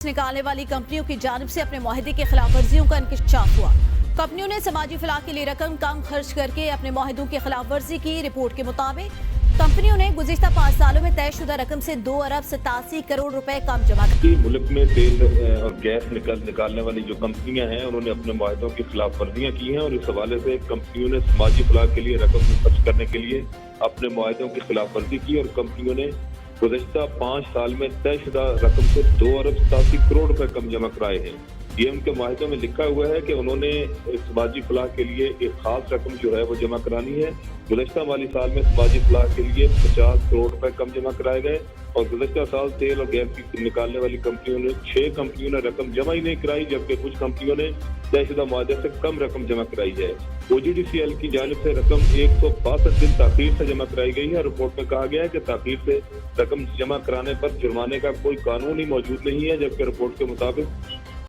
निकालने वाली कंपनियों की जानिब से अपने मुआहदे की खिलाफ वर्जियों का इंकशाफ हुआ। कंपनियों ने समाजी फलाह के लिए रकम कम खर्च करके अपने मुआहदों की खिलाफ वर्जी की। रिपोर्ट के मुताबिक कंपनियों ने गुज़िश्ता 5 सालों में तयशुदा रकम से 2 अरब 87 करोड़ रुपए कम जमा की मुल्क में तेल और गैस निकालने वाली जो कंपनियां हैं उन्होंने अपने मुआहदों की खिलाफ वर्जियां की हैं और इस हवाले से कंपनियों ने समाजी फलाह के लिए रकम खर्च करने के लिए अपने मुआहदों की खिलाफ वर्जी की और कंपनियों ने गुज़िश्ता 5 साल में तयशुदा रकम से 2 अरब 87 करोड़ रुपए कम जमा कराए हैं। ये उनके मुआहदों में लिखा हुआ है कि उन्होंने समाजी फलाह के लिए एक खास रकम जो है वो जमा करानी है। गुज़िश्ता माली साल में समाजी फलाह के लिए 50 करोड़ रुपए कम जमा कराए गए और गुज़िश्ता साल तेल और गैस की निकालने वाली कंपनियों ने 6 कंपनियों ने रकम जमा ही नहीं कराई, जबकि कुछ कंपनियों ने तयशुदा मुआहदे से कम रकम जमा कराई है। OGDCL की जानिब से रकम 162 दिन ताख़ीर से जमा कराई गई है। रिपोर्ट में कहा गया है कि ताख़ीर से रकम जमा कराने पर जुर्माने का कोई कानून ही मौजूद नहीं है, जबकि रिपोर्ट के मुताबिक